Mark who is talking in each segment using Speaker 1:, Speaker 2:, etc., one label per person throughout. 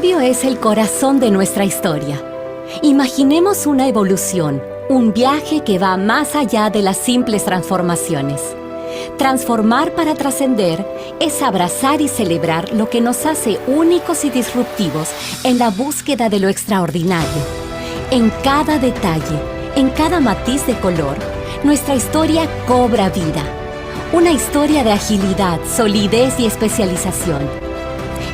Speaker 1: cambio es el corazón de nuestra historia. Imaginemos una evolución, un viaje que va más allá de las simples transformaciones. Transformar para trascender es abrazar y celebrar lo que nos hace únicos y disruptivos en la búsqueda de lo extraordinario. En cada detalle, en cada matiz de color, nuestra historia cobra vida. Una historia de agilidad, solidez y especialización.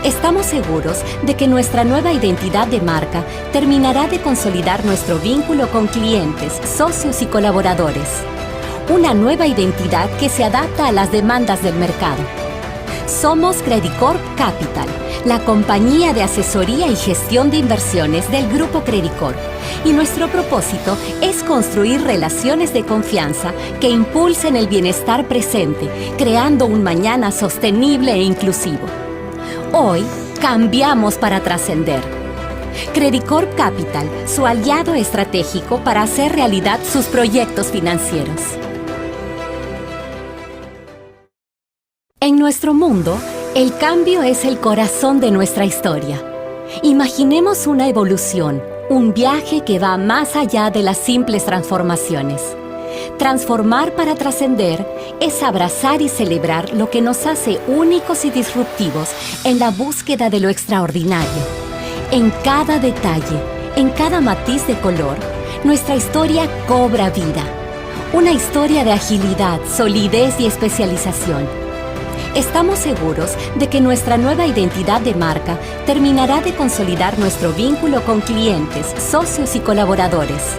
Speaker 1: Estamos seguros de que nuestra nueva identidad de marca terminará de consolidar nuestro vínculo con clientes, socios y colaboradores. Una nueva identidad que se adapta a las demandas del mercado. Somos Credicorp Capital, la compañía de asesoría y gestión de inversiones del Grupo Credicorp, y nuestro propósito es construir relaciones de confianza que impulsen el bienestar presente, creando un mañana sostenible e inclusivo. Hoy, cambiamos para trascender. Credicorp Capital, su aliado estratégico para hacer realidad sus proyectos financieros. En nuestro mundo, el cambio es el corazón de nuestra historia. Imaginemos una evolución, un viaje que va más allá de las simples transformaciones. Transformar para trascender es abrazar y celebrar lo que nos hace únicos y disruptivos en la búsqueda de lo extraordinario. En cada detalle, en cada matiz de color, nuestra historia cobra vida. Una historia de agilidad, solidez y especialización. Estamos seguros de que nuestra nueva identidad de marca terminará de consolidar nuestro vínculo con clientes, socios y colaboradores.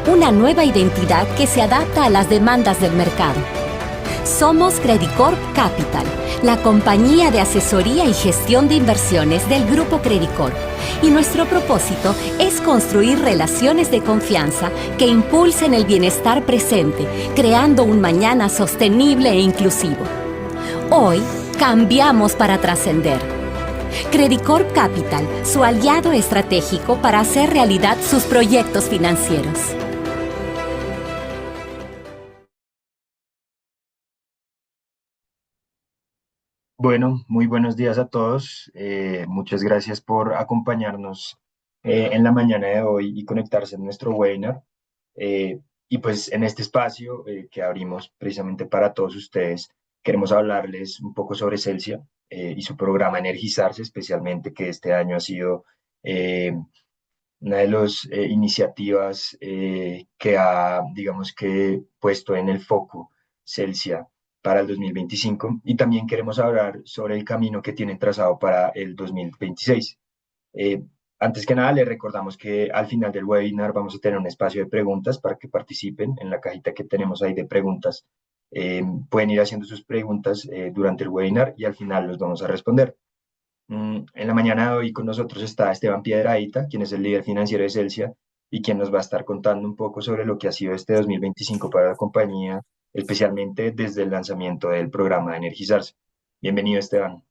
Speaker 1: Una nueva identidad que se adapta a las demandas del mercado. Somos Credicorp Capital, la compañía de asesoría y gestión de inversiones del Grupo Credicorp, y nuestro propósito es construir relaciones de confianza que impulsen el bienestar presente, creando un mañana sostenible e inclusivo. Hoy, cambiamos para trascender. Credicorp Capital, su aliado estratégico para hacer realidad sus proyectos financieros.
Speaker 2: Bueno, muy buenos días a todos. Muchas gracias por acompañarnos en la mañana de hoy y conectarse en nuestro webinar. Y pues en este espacio que abrimos precisamente para todos ustedes, queremos hablarles un poco sobre Celsia y su programa Energizarse, especialmente que este año ha sido una de las iniciativas que ha, digamos que, puesto en el foco Celsia para el 2025, y también queremos hablar sobre el camino que tienen trazado para el 2026. Eh, Antes que nada, les recordamos que al final del webinar vamos a tener un espacio de preguntas para que participen en la cajita que tenemos ahí de preguntas. Pueden ir haciendo sus preguntas durante el webinar y al final los vamos a responder. En la mañana de hoy con nosotros está Esteban Piedrahita, quien es el líder financiero de Celsia y quien nos va a estar contando un poco sobre lo que ha sido este 2025 para la compañía, especialmente desde el lanzamiento del programa de Energizarse. Bienvenido, Esteban.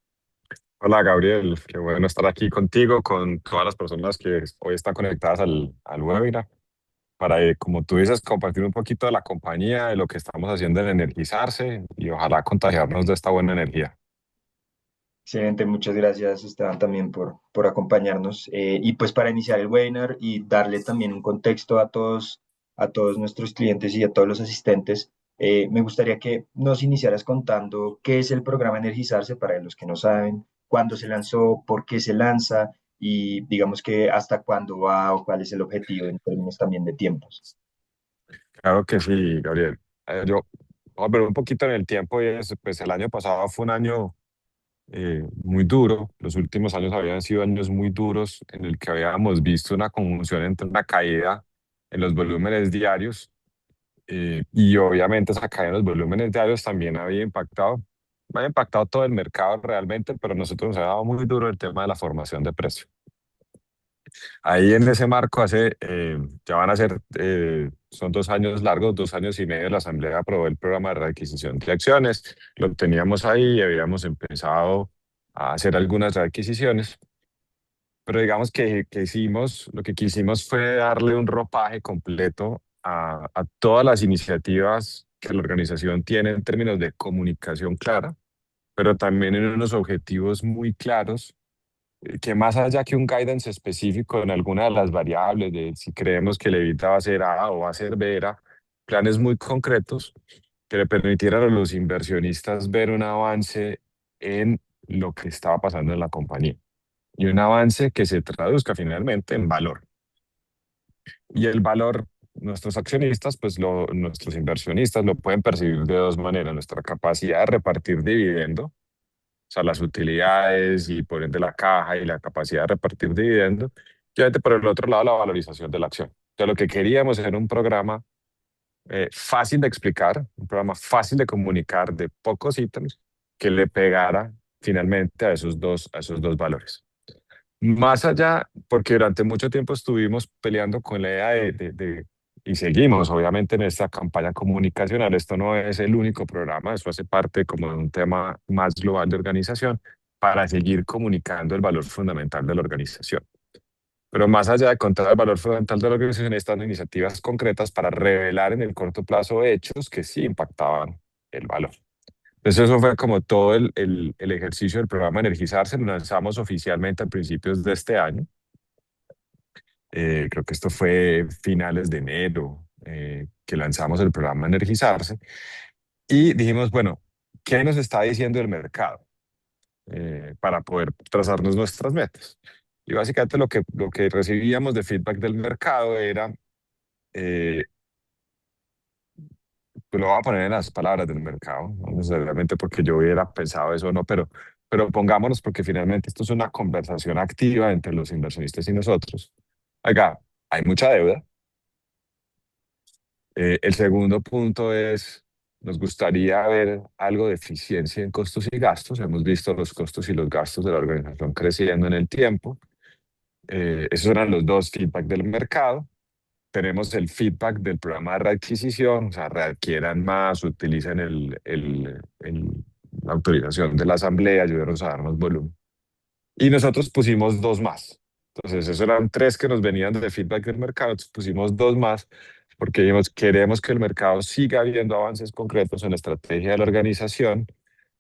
Speaker 3: Hola Gabriel, qué bueno estar aquí contigo, con todas las personas que hoy están conectadas al webinar, para, como tú dices, compartir un poquito de la compañía, de lo que estamos haciendo en Energizarse y ojalá contagiarnos de esta buena energía.
Speaker 2: Excelente, muchas gracias Esteban también por acompañarnos. Y pues para iniciar el webinar y darle también un contexto a todos nuestros clientes y a todos los asistentes, me gustaría que nos iniciaras contando qué es el programa Energizarse para los que no saben, cuándo se lanzó, por qué se lanza y digamos que hasta cuándo va o cuál es el objetivo en términos también de tiempos.
Speaker 3: Claro que sí, Gabriel. Yo voy a ver un poquito en el tiempo y es, pues el año pasado fue un año muy duro. Los últimos años habían sido años muy duros en el que habíamos visto una conjunción entre una caída en los volúmenes diarios y obviamente esa caída en los volúmenes diarios también había impactado todo el mercado realmente, pero a nosotros nos ha dado muy duro el tema de la formación de precio. Ahí en ese marco ya van a ser, son 2 años largos, 2 años y medio, la Asamblea aprobó el programa de readquisición de acciones, lo teníamos ahí y habíamos empezado a hacer algunas readquisiciones, pero digamos lo que quisimos fue darle un ropaje completo a todas las iniciativas que la organización tiene en términos de comunicación clara, pero también en unos objetivos muy claros que más allá que un guidance específico en alguna de las variables, de si creemos que el EBITDA va a ser A o va a ser B, era planes muy concretos que le permitieran a los inversionistas ver un avance en lo que estaba pasando en la compañía y un avance que se traduzca finalmente en valor. Y el valor, nuestros accionistas, pues nuestros inversionistas lo pueden percibir de dos maneras: nuestra capacidad de repartir dividendo, o sea, las utilidades y por ende la caja y la capacidad de repartir dividendo, y obviamente por el otro lado la valorización de la acción. Entonces lo que queríamos era un programa fácil de explicar, un programa fácil de comunicar, de pocos ítems, que le pegara finalmente a esos dos valores. Más allá, porque durante mucho tiempo estuvimos peleando con la idea y seguimos obviamente en esta campaña comunicacional. Esto no es el único programa, eso hace parte como de un tema más global de organización para seguir comunicando el valor fundamental de la organización. Pero más allá de contar el valor fundamental de la organización, están iniciativas concretas para revelar en el corto plazo hechos que sí impactaban el valor. Entonces eso fue como todo el ejercicio del programa Energizarse. Lo lanzamos oficialmente a principios de este año. Creo que esto fue finales de enero que lanzamos el programa Energizarse. Y dijimos, bueno, ¿qué nos está diciendo el mercado para poder trazarnos nuestras metas? Y básicamente lo que recibíamos de feedback del mercado era, eh, pues lo voy a poner en las palabras del mercado, no necesariamente porque yo hubiera pensado eso o no, pero pongámonos porque finalmente esto es una conversación activa entre los inversionistas y nosotros. Acá hay mucha deuda. El segundo punto es, nos gustaría ver algo de eficiencia en costos y gastos. Hemos visto los costos y los gastos de la organización creciendo en el tiempo. Esos eran los dos feedback del mercado. Tenemos el feedback del programa de readquisición, o sea, readquieran más, utilicen la autorización de la asamblea, ayúdenos a darnos volumen. Y nosotros pusimos dos más. Entonces, esos eran tres que nos venían de feedback del mercado, entonces pusimos dos más porque dijimos, queremos que el mercado siga viendo avances concretos en la estrategia de la organización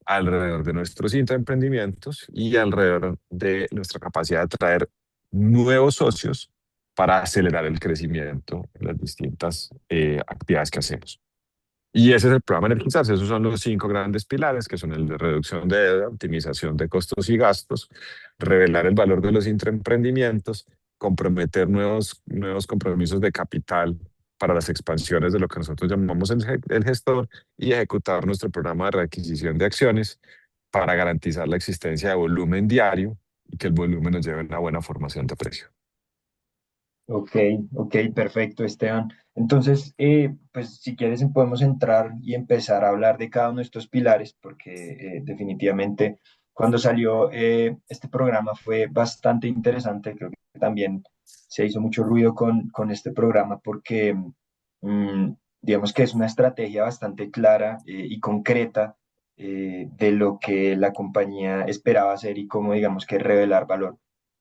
Speaker 3: alrededor de nuestros intraemprendimientos y alrededor de nuestra capacidad de traer nuevos socios para acelerar el crecimiento en las distintas actividades que hacemos. Y ese es el programa Energizarse. Esos son los cinco grandes pilares, que son el de reducción de deuda, optimización de costos y gastos, revelar el valor de los intraemprendimientos, comprometer nuevos compromisos de capital para las expansiones de lo que nosotros llamamos el gestor, y ejecutar nuestro programa de readquisición de acciones para garantizar la existencia de volumen diario y que el volumen nos lleve a una buena formación de precio.
Speaker 2: Ok, ok, perfecto, Esteban. Entonces, pues si quieres podemos entrar y empezar a hablar de cada uno de estos pilares, porque definitivamente cuando salió este programa fue bastante interesante. Creo que también se hizo mucho ruido con este programa porque mm, digamos que es una estrategia bastante clara y concreta de lo que la compañía esperaba hacer y cómo digamos que revelar valor.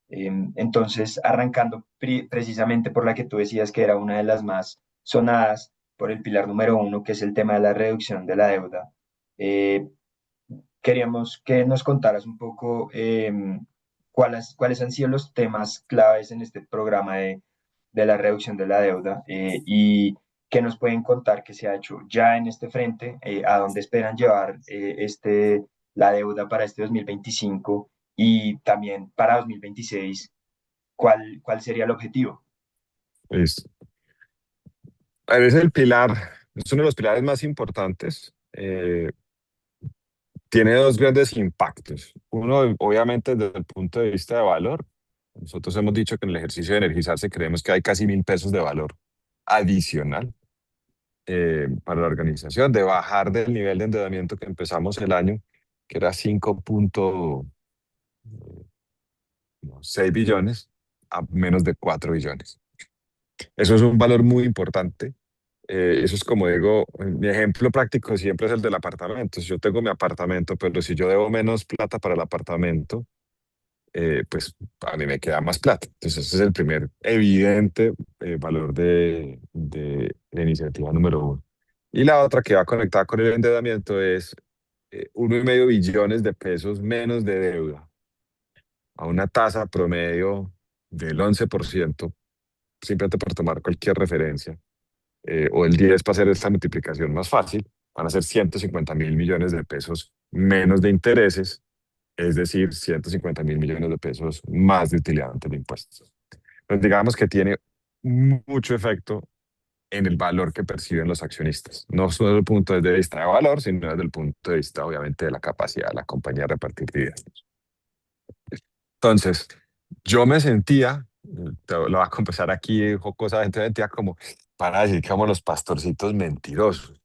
Speaker 2: Entonces, arrancando precisamente por la que tú decías que era una de las más sonadas, por el pilar número uno, que es el tema de la reducción de la deuda. eh, Queríamos que nos contaras un poco cuáles han sido los temas claves en este programa de la reducción de la deuda y qué nos pueden contar que se ha hecho ya en este frente, a dónde esperan llevar la deuda para este 2025 y también para 2026, cuál sería el objetivo.
Speaker 3: Listo. A veces el pilar, es uno de los pilares más importantes. Tiene dos grandes impactos. Uno, obviamente, desde el punto de vista de valor. Nosotros hemos dicho que en el ejercicio de energizarse creemos que hay casi 1.000 pesos de valor adicional para la organización, de bajar del nivel de endeudamiento que empezamos el año, que era 5.6 billones, a menos de 4 billones. Eso es un valor muy importante. Eso es como digo, mi ejemplo práctico siempre es el del apartamento. Si yo tengo mi apartamento, pero si yo debo menos plata para el apartamento, pues a mí me queda más plata. Entonces ese es el primer evidente valor de la iniciativa número uno. Y la otra que va conectada con el endeudamiento es 1,5 billones de pesos menos de deuda. a una tasa promedio del 11%, simplemente por tomar cualquier referencia, o el 10 para hacer esta multiplicación más fácil, van a ser 150.000 millones de pesos menos de intereses, es decir, 150.000 millones de pesos más de utilidad ante el impuesto. Pues digamos que tiene mucho efecto en el valor que perciben los accionistas, no solo desde el punto de vista de valor, sino desde el punto de vista, obviamente, de la capacidad de la compañía de repartir dividendos. Entonces, yo me sentía, lo voy a confesar aquí jocosamente, me sentía como para decir que somos los pastorcitos mentirosos,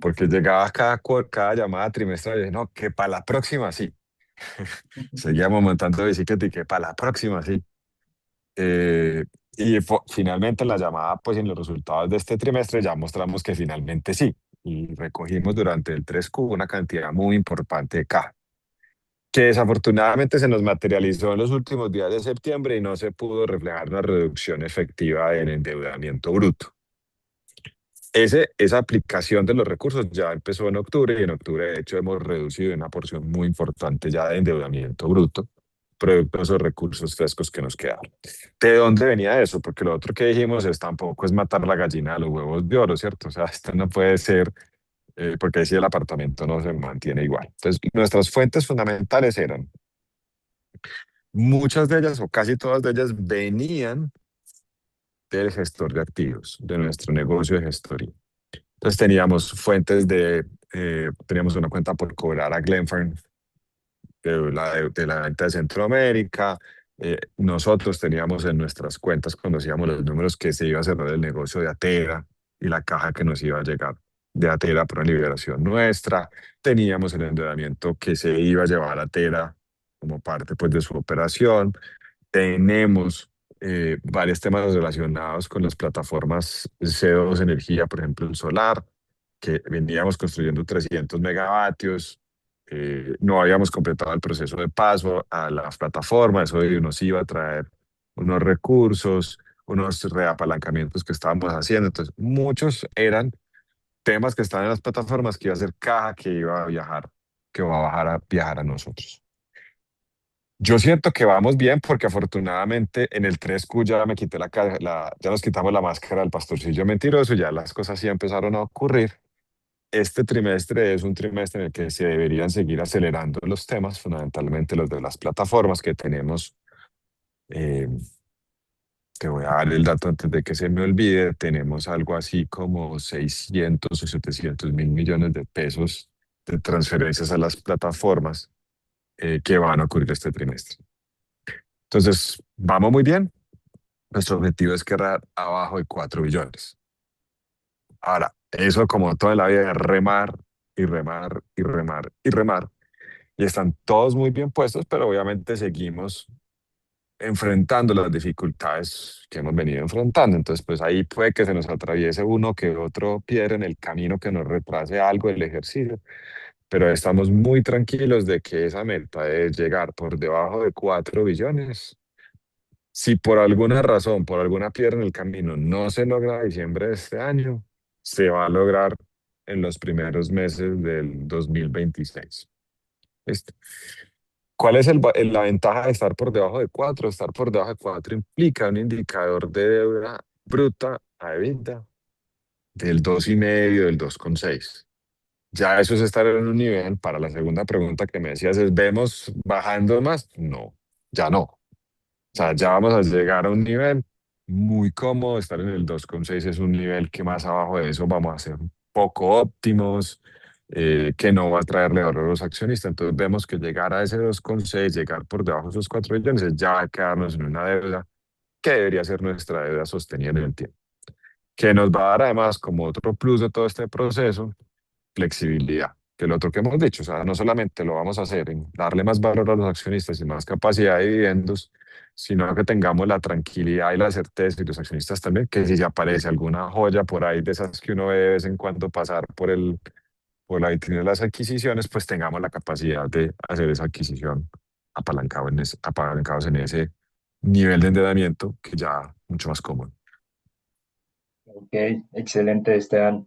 Speaker 3: porque llegaba cada llamada trimestral y dije, no, que para la próxima sí. Seguíamos montando bicicleta y que para la próxima sí. Eh, Finalmente en la llamada, pues en los resultados de este trimestre ya mostramos que finalmente sí. Y recogimos durante el 3Q una cantidad muy importante de caja, que desafortunadamente se nos materializó en los últimos días de septiembre y no se pudo reflejar una reducción efectiva en endeudamiento bruto. Esa aplicación de los recursos ya empezó en octubre y en octubre de hecho hemos reducido una porción muy importante ya de endeudamiento bruto, producto de esos recursos frescos que nos quedaron. ¿De dónde venía eso? Porque lo otro que dijimos es tampoco es matar la gallina de los huevos de oro, ¿cierto? O sea, esto no puede ser, porque así el apartamento no se mantiene igual. Entonces, nuestras fuentes fundamentales eran, muchas de ellas o casi todas de ellas venían del gestor de activos, de nuestro negocio de gestoría. Entonces teníamos teníamos una cuenta por cobrar a Glenfarne de la venta de Centroamérica. Nosotros teníamos en nuestras cuentas, cuando hacíamos los números, que se iba a cerrar el negocio de Atera y la caja que nos iba a llegar de Atera por una liberación nuestra. Teníamos el endeudamiento que se iba a llevar a Atera como parte pues, de su operación. Tenemos varios temas relacionados con las plataformas CO2 Energía, por ejemplo, el solar, que veníamos construyendo 300 megavatios. No habíamos completado el proceso de paso a las plataformas, eso nos iba a traer unos recursos, unos reapalancamientos que estábamos haciendo. Entonces, muchos eran temas que estaban en las plataformas que iba a ser caja que iba a viajar, que va a bajar a viajar a nosotros. Yo siento que vamos bien porque afortunadamente en el 3Q ya me quité ya nos quitamos la máscara del pastorcillo mentiroso, ya las cosas sí empezaron a ocurrir. Este trimestre es un trimestre en el que se deberían seguir acelerando los temas, fundamentalmente los de las plataformas que tenemos. eh, Te voy a dar el dato antes de que se me olvide. Tenemos algo así como 600 o 700.000 millones de pesos de transferencias a las plataformas que van a ocurrir este trimestre. Entonces, vamos muy bien. Nuestro objetivo es quedar abajo de 4 billones. Ahora, eso como toda la vida es remar y remar y remar y remar. Y están todos muy bien puestos, pero obviamente seguimos enfrentando las dificultades que hemos venido enfrentando. Entonces, pues ahí puede que se nos atraviese uno que otro piedra en el camino que nos retrase algo del ejercicio, pero estamos muy tranquilos de que esa meta de llegar por debajo de 4 billones, si por alguna razón, por alguna piedra en el camino no se logra a diciembre de este año, se va a lograr en los primeros meses del 2026. ¿Listo? ¿Cuál es la ventaja de estar por debajo de 4? Estar por debajo de 4 implica un indicador de deuda bruta a EBITDA del 2,5, del 2,6. Ya eso es estar en un nivel, para la segunda pregunta que me decías, ¿es vemos bajando más? No, ya no. O sea, ya vamos a llegar a un nivel muy cómodo. Estar en el 2,6 es un nivel que más abajo de eso vamos a ser un poco óptimos, que no va a traerle valor a los accionistas. Entonces vemos que llegar a ese 2,6, llegar por debajo de esos 4 billones, es ya va a quedarnos en una deuda que debería ser nuestra deuda sostenida en el tiempo. Que nos va a dar además como otro plus de todo este proceso, flexibilidad, que es lo otro que hemos dicho. O sea, no solamente lo vamos a hacer en darle más valor a los accionistas y más capacidad de dividendos, sino que tengamos la tranquilidad y la certeza, y los accionistas también, que si aparece alguna joya por ahí de esas que uno ve de vez en cuando pasar por la vitrina de las adquisiciones, pues tengamos la capacidad de hacer esa adquisición apalancados en ese nivel de endeudamiento que ya mucho más cómodo.
Speaker 2: Ok, excelente, Esteban.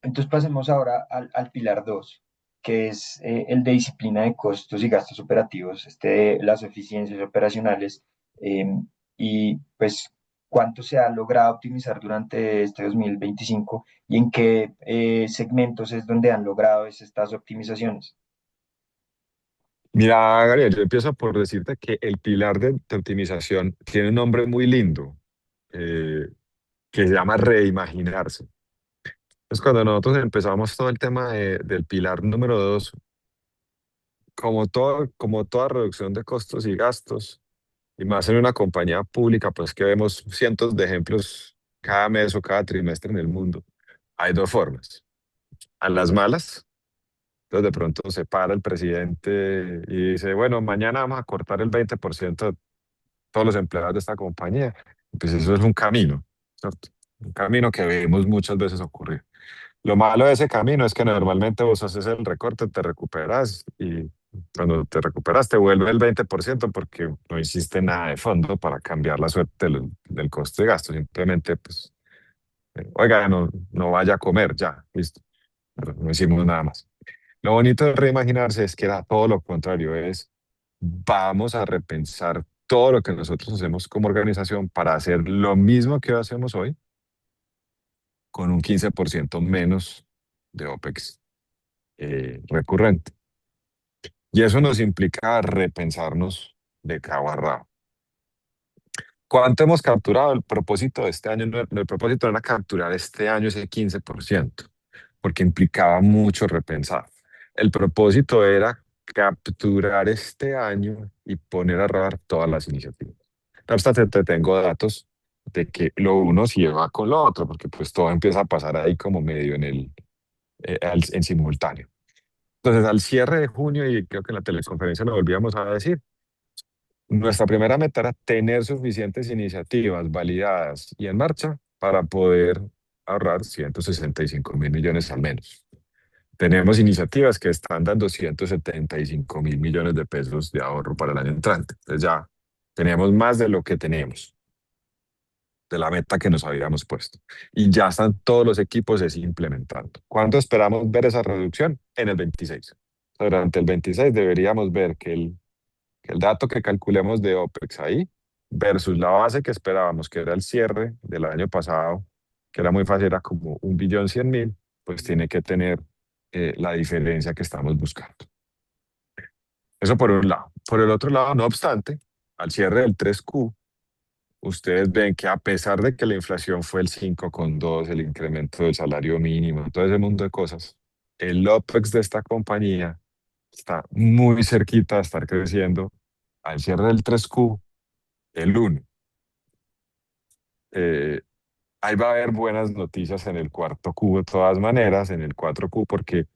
Speaker 2: Entonces pasemos ahora al pilar 2, que es el de disciplina de costos y gastos operativos, este de las eficiencias operacionales, eh, y pues cuánto se ha logrado optimizar durante este 2025 y en qué segmentos es donde han logrado estas optimizaciones.
Speaker 3: Mira, Gabriel, yo empiezo por decirte que el pilar de optimización tiene un nombre muy lindo, eh, que se llama reimaginarse. Entonces, cuando nosotros empezamos todo el tema del pilar número 2, como toda reducción de costos y gastos, y más en una compañía pública, pues que vemos cientos de ejemplos cada mes o cada trimestre en el mundo, hay dos formas. A las malas, entonces de pronto se para el presidente y dice, bueno, mañana vamos a cortar el 20% de todos los empleados de esta compañía. Pues eso es un camino, ¿cierto? Un camino que vemos muchas veces ocurrir. Lo malo de ese camino es que normalmente vos haces el recorte, te recuperas y cuando te recuperas te vuelve el 20% porque no hiciste nada de fondo para cambiar la suerte del coste de gasto. Simplemente, pues, oiga, no vaya a comer, ya, listo. Pero no hicimos nada más. Lo bonito de reimaginarse es que era todo lo contrario, es vamos a repensar todo lo que nosotros hacemos como organización para hacer lo mismo que hacemos hoy con un 15% menos de OPEX recurrente. Y eso nos implica repensarnos de cabo a rabo. ¿Cuánto hemos capturado? El propósito de este año, el propósito era capturar este año ese 15%, porque implicaba mucho repensar. El propósito era capturar este año y poner a rodar todas las iniciativas. No obstante, te tengo datos de que lo uno sí va con lo otro, porque pues todo empieza a pasar ahí como medio en simultáneo. Entonces, al cierre de junio, y creo que en la teleconferencia lo volvíamos a decir, nuestra primera meta era tener suficientes iniciativas validadas y en marcha para poder ahorrar 165.000 millones al menos. Tenemos iniciativas que están dando 175.000 millones de pesos de ahorro para el año entrante. Entonces ya tenemos más de lo que tenemos, de la meta que nos habíamos puesto. Y ya están todos los equipos implementando. ¿Cuándo esperamos ver esa reducción? En el 26. Durante el 26 deberíamos ver que el dato que calculemos de OPEX ahí versus la base que esperábamos, que era el cierre del año pasado, que era muy fácil, era como 1.100.000, pues tiene que tener la diferencia que estamos buscando. Eso por un lado. Por el otro lado, no obstante, al cierre del 3Q, ustedes ven que a pesar de que la inflación fue el 5,2, el incremento del salario mínimo, todo ese mundo de cosas, el OPEX de esta compañía está muy cerquita de estar creciendo al cierre del 3Q, el 1. Eh, Ahí va a haber buenas noticias en el cuarto Q de todas maneras, en el 4Q, porque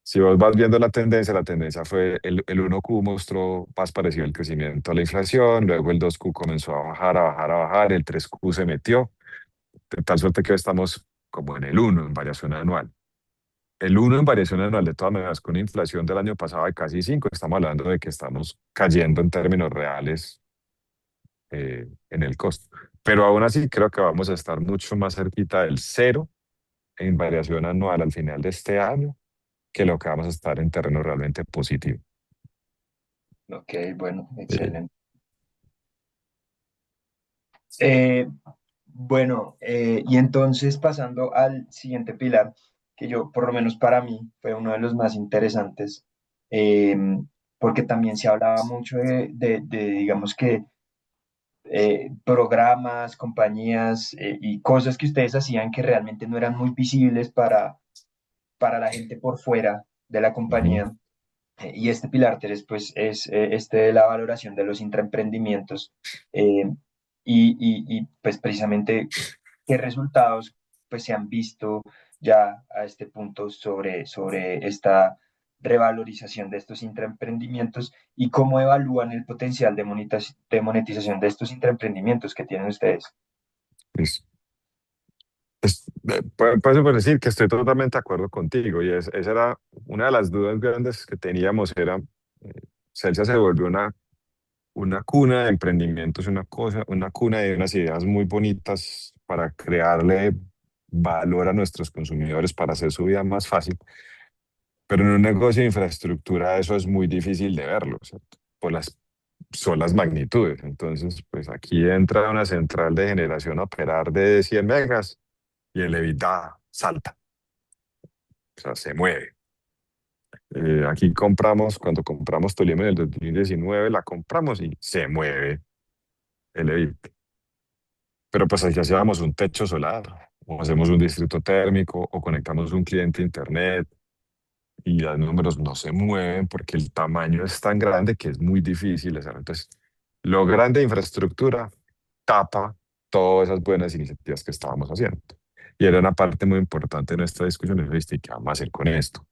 Speaker 3: si vos vas viendo la tendencia fue el 1Q mostró más parecido al crecimiento a la inflación, luego el 2Q comenzó a bajar, a bajar, a bajar, el 3Q se metió, de tal suerte que hoy estamos como en el 1 en variación anual. El 1 en variación anual, de todas maneras, con una inflación del año pasado de casi 5, estamos hablando de que estamos cayendo en términos reales en el costo. Pero aún así creo que vamos a estar mucho más cerquita del 0 en variación anual al final de este año que lo que vamos a estar en terreno realmente positivo.
Speaker 2: Ok, bueno,
Speaker 3: Eh,
Speaker 2: excelente. Eh, bueno, y entonces pasando al siguiente pilar, que yo, por lo menos para mí, fue uno de los más interesantes, eh, porque también se hablaba mucho digamos que, programas, compañías y cosas que ustedes hacían que realmente no eran muy visibles para la gente por fuera de la
Speaker 3: ujú.
Speaker 2: compañía. Y este pilar 3, pues, es este de la valoración de los intraemprendimientos pues, precisamente, qué resultados, pues, se han visto ya a este punto sobre esta revalorización de estos intraemprendimientos y cómo evalúan el potencial de monetización de estos intraemprendimientos que tienen ustedes.
Speaker 3: Listo. Puedo decir que estoy totalmente de acuerdo contigo y esa era una de las dudas grandes que teníamos, era Celsia se volvió una cuna de emprendimientos, una cuna de unas ideas muy bonitas para crearle valor a nuestros consumidores, para hacer su vida más fácil. Pero en un negocio de infraestructura eso es muy difícil de verlo, ¿cierto? Por las solas magnitudes. Entonces, pues aquí entra una central de generación a operar de 100 megas y el EBITDA salta, o sea, se mueve. Aquí compramos, cuando compramos Tolima en el 2019, la compramos y se mueve el EBITDA. Pero pues aquí hacíamos un techo solar, o hacemos un distrito térmico, o conectamos un cliente a internet, y los números no se mueven porque el tamaño es tan grande que es muy difícil hacer. Entonces, lo grande de infraestructura tapa todas esas buenas iniciativas que estábamos haciendo. Y era una parte muy importante de nuestra discusión, es, ¿viste? ¿Qué vamos a hacer con esto?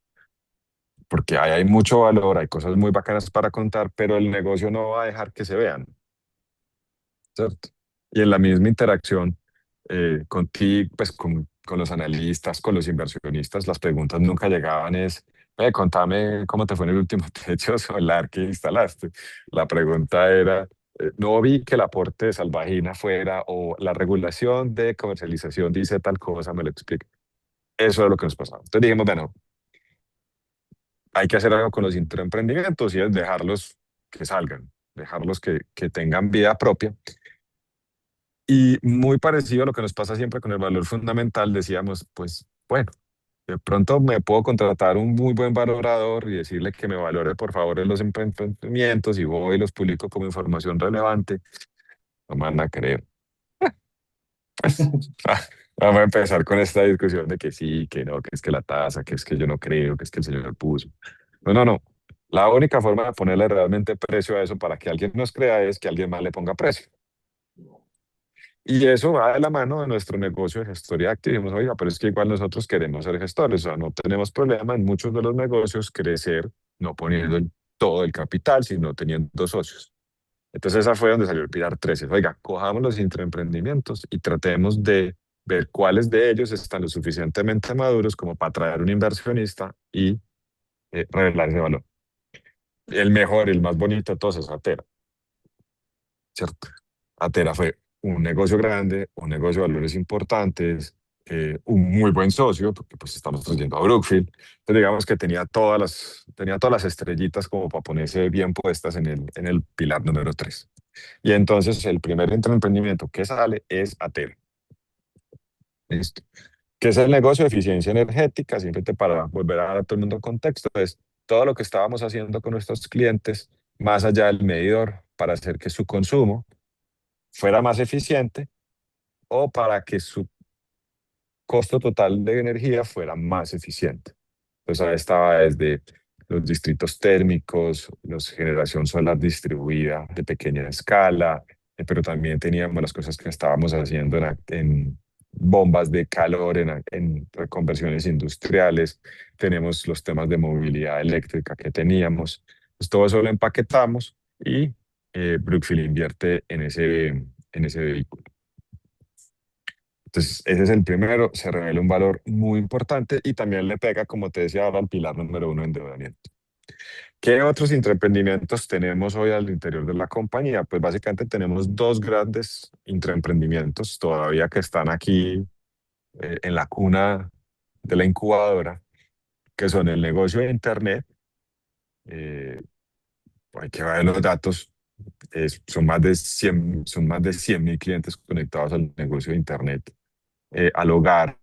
Speaker 3: Porque hay mucho valor, hay cosas muy bacanas para contar, pero el negocio no va a dejar que se vean, ¿cierto? Y en la misma interacción contigo, pues con los analistas, con los inversionistas, las preguntas nunca llegaban es, contame cómo te fue en el último techo solar que instalaste. La pregunta era, no vi que el aporte de Salvagina fuera o la regulación de comercialización dice tal cosa, me lo explica. Eso es lo que nos pasaba. Entonces dijimos, bueno, hay que hacer algo con los intraemprendimientos y es dejarlos que salgan, dejarlos que tengan vida propia. Y muy parecido a lo que nos pasa siempre con el valor fundamental, decíamos, pues bueno, de pronto me puedo contratar un muy buen valorador y decirle que me valore por favor en los emprendimientos y voy y los publico como información relevante. No me van a creer. Pues vamos a empezar con esta discusión de que sí, que no, que es que la tasa, que es que yo no creo, que es que el señor puso. No, no, no. La única forma de ponerle realmente precio a eso para que alguien nos crea es que alguien más le ponga precio. Y eso va de la mano de nuestro negocio de gestoría de activos. Dijimos, oiga, pero es que igual nosotros queremos ser gestores, o sea, no tenemos problema en muchos de los negocios crecer no poniendo todo el capital, sino teniendo socios. Entonces esa fue donde salió el Pilar 13. Oiga, cojamos los intraemprendimientos y tratemos de ver cuáles de ellos están lo suficientemente maduros como para traer un inversionista y revelar ese valor. El mejor, el más bonito de todos es Atera, ¿cierto? Atera fue un negocio grande, un negocio de valores importantes, un muy buen socio, porque pues estamos trayendo a Brookfield. Entonces digamos que tenía todas las estrellitas como para ponerse bien puestas en el pilar número 3. Y entonces el primer emprendimiento que sale es Atera. ¿Listo? ¿Qué es el negocio de eficiencia energética? Siempre para volver a dar a todo el mundo contexto, es todo lo que estábamos haciendo con nuestros clientes, más allá del medidor, para hacer que su consumo fuera más eficiente o para que su costo total de energía fuera más eficiente. Entonces ahí estaba desde los distritos térmicos, la generación solar distribuida de pequeña escala, pero también teníamos las cosas que estábamos haciendo en bombas de calor, en reconversiones industriales, tenemos los temas de movilidad eléctrica que teníamos. Pues todo eso lo empaquetamos y Brookfield invierte en ese vehículo. Entonces, ese es el primero, se revela un valor muy importante y también le pega, como te decía ahora, al pilar número uno de endeudamiento. ¿Qué otros intraemprendimientos tenemos hoy al interior de la compañía? Pues básicamente tenemos dos grandes intraemprendimientos todavía que están aquí en la cuna de la incubadora, que son el negocio de Internet. eh, Hay que ver los datos, son más de 100.000 clientes conectados al negocio de Internet, al hogar,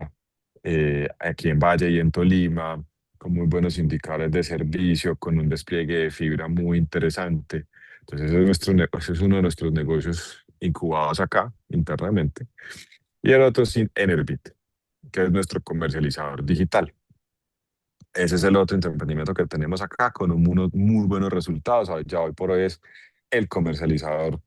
Speaker 3: aquí en Valle y en Tolima, con muy buenos indicadores de servicio, con un despliegue de fibra muy interesante. Entonces, ese es, ese es uno de nuestros negocios incubados acá internamente. Y el otro es Enerbit, que es nuestro comercializador digital. Ese es el otro emprendimiento que tenemos acá con unos muy buenos resultados. Ya hoy por hoy es el comercializador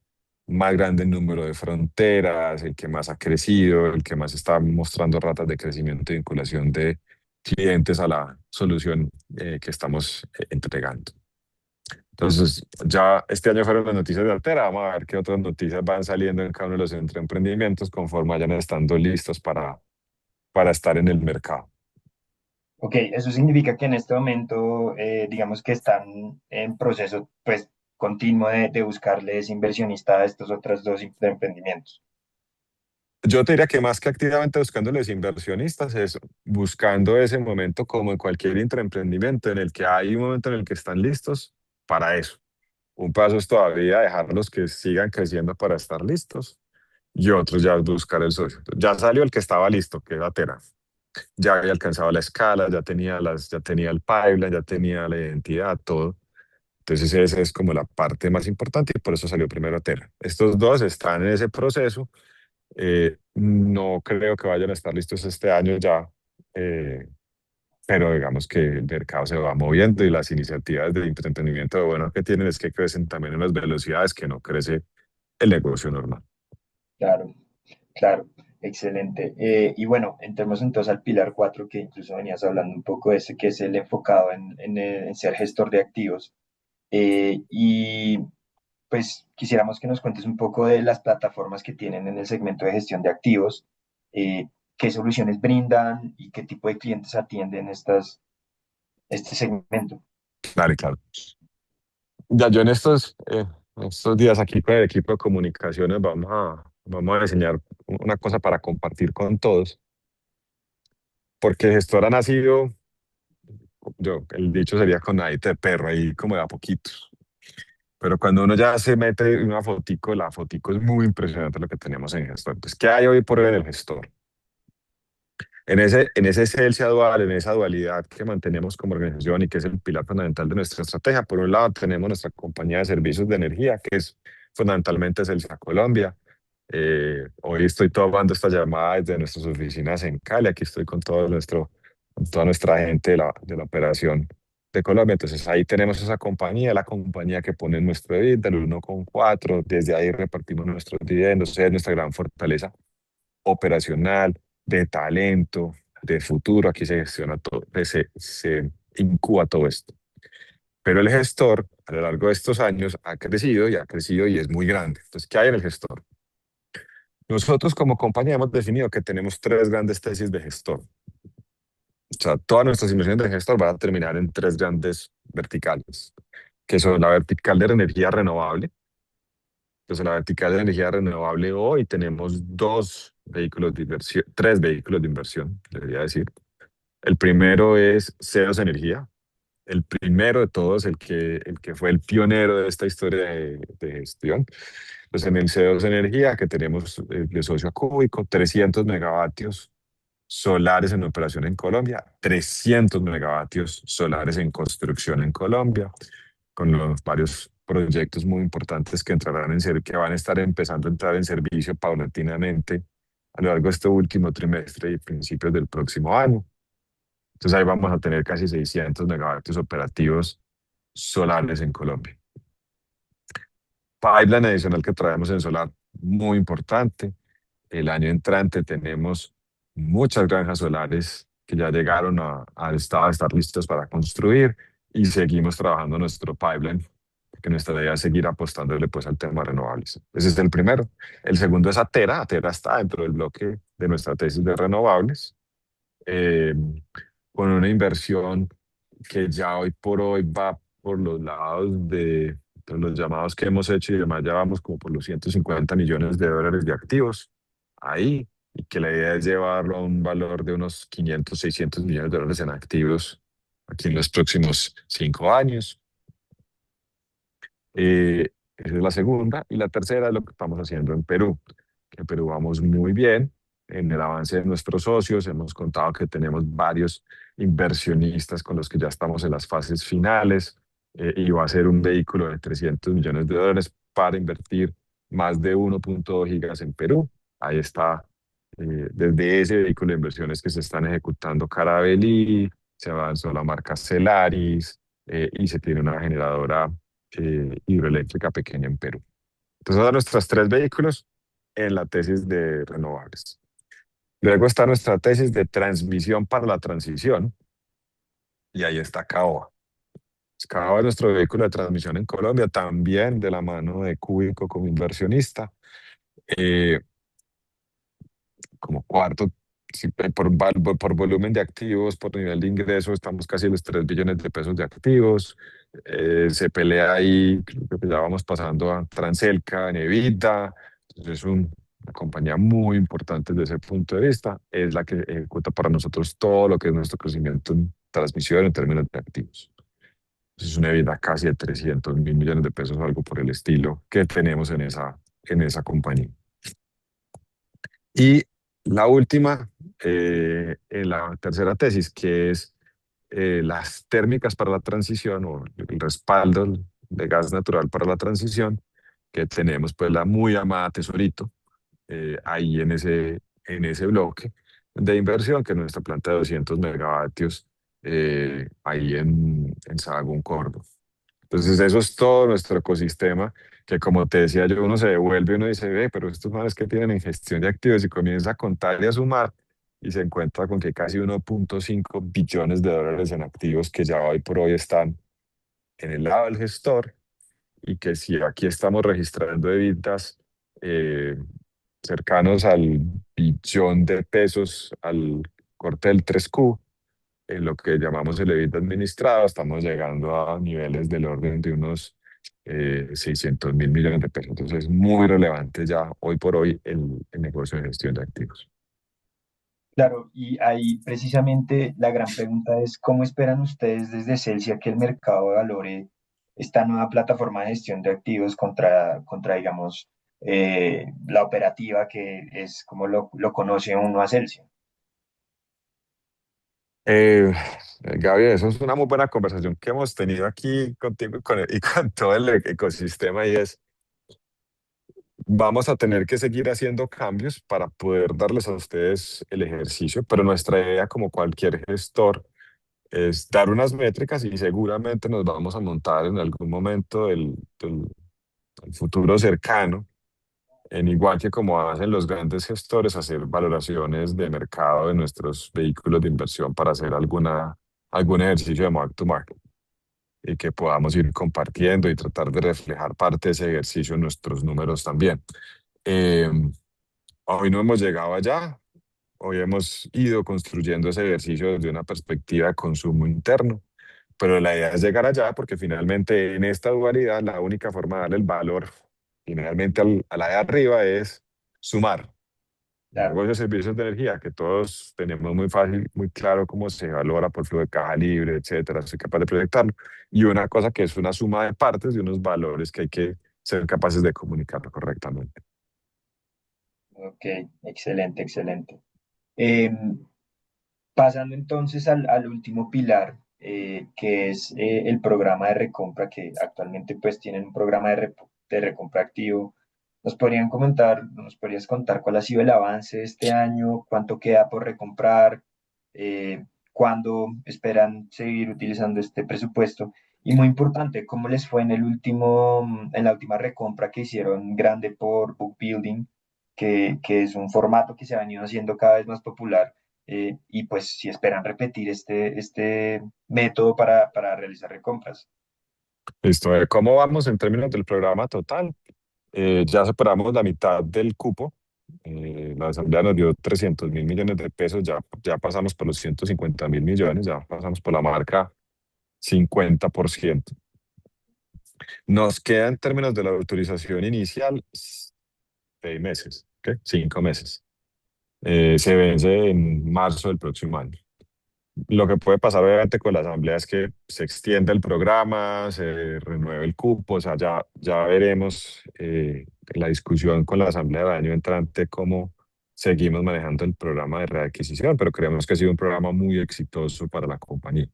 Speaker 3: más grande en número de fronteras, el que más ha crecido, el que más está mostrando ratas de crecimiento y vinculación de clientes a la solución que estamos entregando. Entonces, ya este año fueron las noticias de Altera. Vamos a ver qué otras noticias van saliendo en cada uno de los emprendimientos conforme vayan estando listos para estar en el mercado.
Speaker 2: Ok, eso significa que en este momento, digamos que están en proceso, pues, continuo de buscarles inversionista a estos otros dos emprendimientos.
Speaker 3: Yo te diría que más que activamente buscando los inversionistas, es buscando ese momento como en cualquier intraemprendimiento en el que hay un momento en el que están listos para eso. Un paso es todavía dejarlos que sigan creciendo para estar listos y otros ya es buscar el socio. Ya salió el que estaba listo, que era Tera. Ya había alcanzado la escala, ya tenía el pipeline, ya tenía la identidad, todo. Entonces esa es como la parte más importante y por eso salió primero Tera. Estos dos están en ese proceso. No creo que vayan a estar listos este año ya, eh, pero digamos que el mercado se va moviendo y las iniciativas de entretenimiento lo bueno que tienen es que crecen también en las velocidades que no crece el negocio normal.
Speaker 2: Claro, claro, excelente. Y bueno, entremos entonces al pilar 4 que incluso venías hablando un poco de ese, que es el enfocado en ser gestor de activos. Y pues quisiéramos que nos cuentes un poco de las plataformas que tienen en el segmento de gestión de activos, qué soluciones brindan y qué tipo de clientes atienden este segmento.
Speaker 3: Vale, claro. Ya yo en estos días aquí con el equipo de comunicaciones vamos a diseñar una cosa para compartir con todos, porque gestor ha nacido, el dicho sería con nadita de perro, ahí como de a poquitos. Pero cuando uno ya se mete en una fotico, la fotico es muy impresionante lo que tenemos en gestor. Entonces, ¿qué hay hoy por hoy en el gestor? En ese esencia dual, en esa dualidad que mantenemos como organización y que es el pilar fundamental de nuestra estrategia, por un lado tenemos nuestra compañía de servicios de energía, que es fundamentalmente Celsa Colombia. Hoy estoy tomando esta llamada desde nuestras oficinas en Cali. Aquí estoy con toda nuestra gente de la operación de Colombia. Entonces ahí tenemos esa compañía, la compañía que pone nuestro EBITDA, el 1,4. Desde ahí repartimos nuestros dividendos. Es nuestra gran fortaleza operacional, de talento, de futuro. Aquí se gestiona todo, se incuba todo esto. Pero el gestor, a lo largo de estos años, ha crecido y ha crecido y es muy grande. Entonces, ¿qué hay en el gestor? Nosotros como compañía hemos definido que tenemos tres grandes tesis de gestor. O sea, todas nuestras inversiones de gestor van a terminar en tres grandes verticales, que son la vertical de energía renovable. Entonces, en la vertical de energía renovable hoy tenemos dos vehículos de inversión, tres vehículos de inversión, debería decir. El primero es Ceos Energía, el primero de todos, el que fue el pionero de esta historia de gestión. Pues en el CO2 Energía, que tenemos de socio a Cúbico, 300 megavatios solares en operación en Colombia, 300 megavatios solares en construcción en Colombia, con los varios proyectos muy importantes que que van a estar empezando a entrar en servicio paulatinamente a lo largo de este último trimestre y principios del próximo año. Entonces ahí vamos a tener casi 600 megavatios operativos solares en Colombia. Pipeline adicional que traemos en solar, muy importante. El año entrante tenemos muchas granjas solares que ya llegaron al estado de estar listos para construir y seguimos trabajando nuestro pipeline, que nuestra idea es seguir apostándole pues al tema de renovables. Ese es el primero. El segundo es Atera. Atera está dentro del bloque de nuestra tesis de renovables, eh, con una inversión que ya hoy por hoy va por los lados de los llamados que hemos hecho y demás, ya vamos como por los 150 millones de dólares de activos ahí, y que la idea es llevarlo a un valor de unos 500, 600 millones de dólares en activos aquí en los próximos 5 años. Esa es la segunda. Y la tercera es lo que estamos haciendo en Perú. Que en Perú vamos muy bien en el avance de nuestros socios. Hemos contado que tenemos varios inversionistas con los que ya estamos en las fases finales, y va a ser un vehículo de 300 millones de dólares para invertir más de 1,2 gigas en Perú. Ahí está, desde ese vehículo de inversiones que se están ejecutando Carabelí, se avanzó la marca Celaris, y se tiene una generadora hidroeléctrica pequeña en Perú. Entonces, son nuestros tres vehículos en la tesis de renovables. Luego está nuestra tesis de transmisión para la transición, y ahí está Caoa. Caoa es nuestro vehículo de transmisión en Colombia, también de la mano de Cúbico como inversionista. Eh, Como cuarto, sí, por volumen de activos, por nivel de ingresos, estamos casi en los 3 billones de pesos de activos. Se pelea ahí, creo que ya vamos pasando a Transelca, en EBITDA. Entonces es un una compañía muy importante desde ese punto de vista, es la que ejecuta para nosotros todo lo que es nuestro crecimiento en transmisión en términos de activos. Es una EBITDA casi de 300.000 millones de pesos o algo por el estilo que tenemos en esa compañía. Y la última, en la tercera tesis, que es las térmicas para la transición o el respaldo de gas natural para la transición, que tenemos pues la muy amada Tesorito ahí en ese bloque de inversión, que es nuestra planta de 200 megavatios ahí en Sahagún, Córdoba. Entonces, eso es todo nuestro ecosistema, que como te decía yo, uno se devuelve y uno dice, ve, pero estos manes que tienen en gestión de activos y comienza a contar y a sumar y se encuentra con que casi 1.5 billones de dólares en activos que ya hoy por hoy están en el lado del gestor y que si aquí estamos registrando evitas cercanos al billón de pesos al corte del 3Q, en lo que llamamos el EBITDA administrado, estamos llegando a niveles del orden de unos 600.000 millones de pesos. Entonces es muy relevante ya hoy por hoy el negocio de gestión de activos.
Speaker 2: Claro, y ahí precisamente la gran pregunta es, ¿cómo esperan ustedes desde Celsia que el mercado valore esta nueva plataforma de gestión de activos contra digamos, la operativa que es como lo conoce uno a Celsia?
Speaker 3: Eh, Gaby, eso es una muy buena conversación que hemos tenido aquí contigo y con todo el ecosistema y es, vamos a tener que seguir haciendo cambios para poder darles a ustedes el ejercicio, pero nuestra idea como cualquier gestor es dar unas métricas y seguramente nos vamos a montar en algún momento del futuro cercano, en igual que como hacen los grandes gestores, hacer valoraciones de mercado de nuestros vehículos de inversión para hacer algún ejercicio de mark to market y que podamos ir compartiendo y tratar de reflejar parte de ese ejercicio en nuestros números también. Eh, Hoy no hemos llegado allá, hoy hemos ido construyendo ese ejercicio desde una perspectiva de consumo interno, pero la idea es llegar allá porque finalmente en esta dualidad la única forma de darle el valor finalmente a la de arriba es sumar. Un
Speaker 2: Claro.
Speaker 3: negocio de servicios de energía que todos tenemos muy fácil, muy claro cómo se valora por flujo de caja libre, etcétera, soy capaz de proyectarlo. Y una cosa que es una suma de partes de unos valores que hay que ser capaces de comunicar correctamente.
Speaker 2: Ok, excelente, excelente. Em, Pasando entonces al último pilar, que es el programa de recompra, que actualmente pues tienen un programa de recompra activo. Nos podrías contar cuál ha sido el avance de este año, cuánto queda por recomprar, cuándo esperan seguir utilizando este presupuesto? Y muy importante, ¿cómo les fue en en la última recompra que hicieron grande por Book Building, que es un formato que se ha venido haciendo cada vez más popular? Y pues si esperan repetir este método para realizar recompras.
Speaker 3: Listo. ¿Cómo vamos en términos del programa total? Ya superamos la mitad del cupo. La Asamblea nos dio 300.000 millones de pesos, ya pasamos por los 150.000 millones, ya pasamos por la marca 50%. Nos queda en términos de la autorización inicial 6 meses, ¿ok? 5 meses. Se vence en marzo del próximo año. Lo que puede pasar obviamente con la asamblea es que se extienda el programa, se renueve el cupo, o sea, ya veremos en la discusión con la asamblea del año entrante cómo seguimos manejando el programa de readquisición, pero creemos que ha sido un programa muy exitoso para la compañía.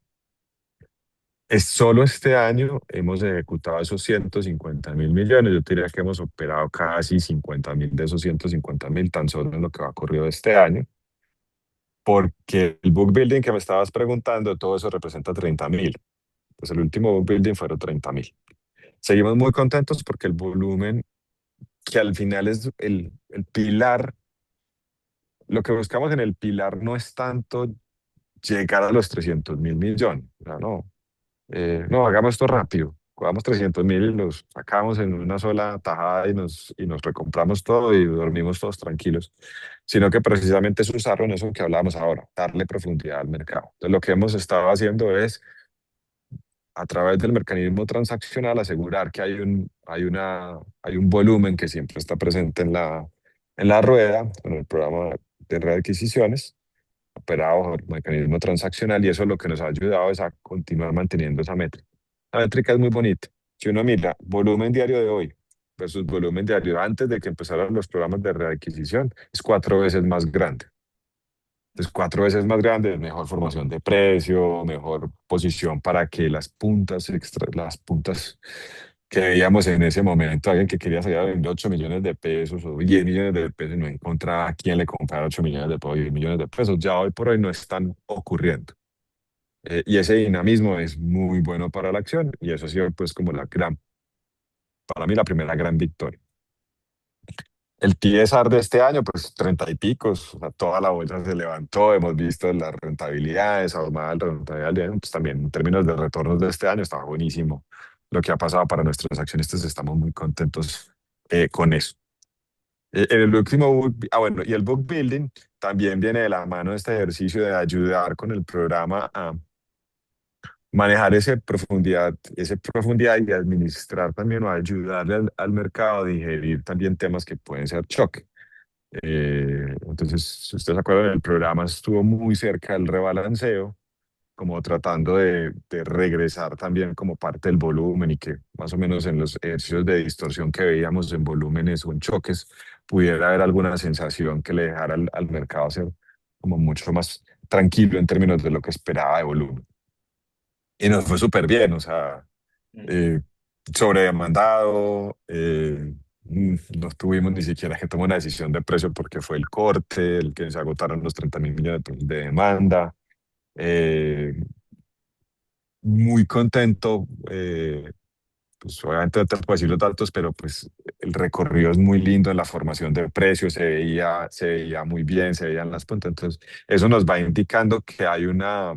Speaker 3: Es solo este año hemos ejecutado esos 150.000 millones. Yo te diría que hemos operado casi 50.000 de esos 150.000 tan solo en lo que va ocurrido este año, porque el book building que me estabas preguntando, todo eso representa 30.000. Pues el último book building fueron 30.000. Seguimos muy contentos porque el volumen, que al final es el pilar, lo que buscamos en el pilar no es tanto llegar a los 300.000 millones. O sea, no, hagamos esto rápido. Cogamos 300.000 y los sacamos en una sola tajada y nos recompramos todo y dormimos todos tranquilos, sino que precisamente es usarlo en eso que hablábamos ahora, darle profundidad al mercado. Entonces, lo que hemos estado haciendo es, a través del mecanismo transaccional, asegurar que hay un volumen que siempre está presente en la rueda con el programa de readquisiciones operado bajo el mecanismo transaccional y eso lo que nos ha ayudado es a continuar manteniendo esa métrica. La métrica es muy bonita. Si uno mira volumen diario de hoy versus volumen diario antes de que empezaran los programas de readquisición, es 4 veces más grande. Entonces, 4 veces más grande, mejor formación de precio, mejor posición para que las puntas extra, las puntas que veíamos en ese momento, alguien que quería salir a vender 8 millones de pesos o 10 millones de pesos y no encontraba a quién le comprara 8 millones de pesos, 10 millones de pesos, ya hoy por hoy no están ocurriendo. Y ese dinamismo es muy bueno para la acción y eso ha sido pues como para mí la primera gran victoria. El TSR de este año, pues 30 y picos, o sea, toda la bolsa se levantó, hemos visto las rentabilidades, ahumada la rentabilidad, pues también en términos de retornos de este año estaba buenísimo lo que ha pasado para nuestros accionistas, estamos muy contentos con eso. En el último bueno, y el book building también viene de la mano de este ejercicio de ayudar con el programa a manejar esa profundidad y administrar también o ayudarle al mercado a digerir también temas que pueden ser shock. Entonces, si ustedes se acuerdan, el programa estuvo muy cerca del rebalanceo, como tratando de regresar también como parte del volumen y que más o menos en los ejercicios de distorsión que veíamos en volúmenes o en choques, pudiera haber alguna sensación que le dejara al mercado ser como mucho más tranquilo en términos de lo que esperaba de volumen. Y nos fue súper bien, o sea,
Speaker 2: Mm.
Speaker 3: eh, sobredemandado, no tuvimos ni siquiera que tomar una decisión de precio porque fue el corte, el que se agotaron los 30.000 millones de demanda. eh, Muy contento, pues obviamente no te puedo decir los datos, pero pues el recorrido es muy lindo en la formación de precios, se veía muy bien, se veían las puntas, entonces eso nos va indicando que hay una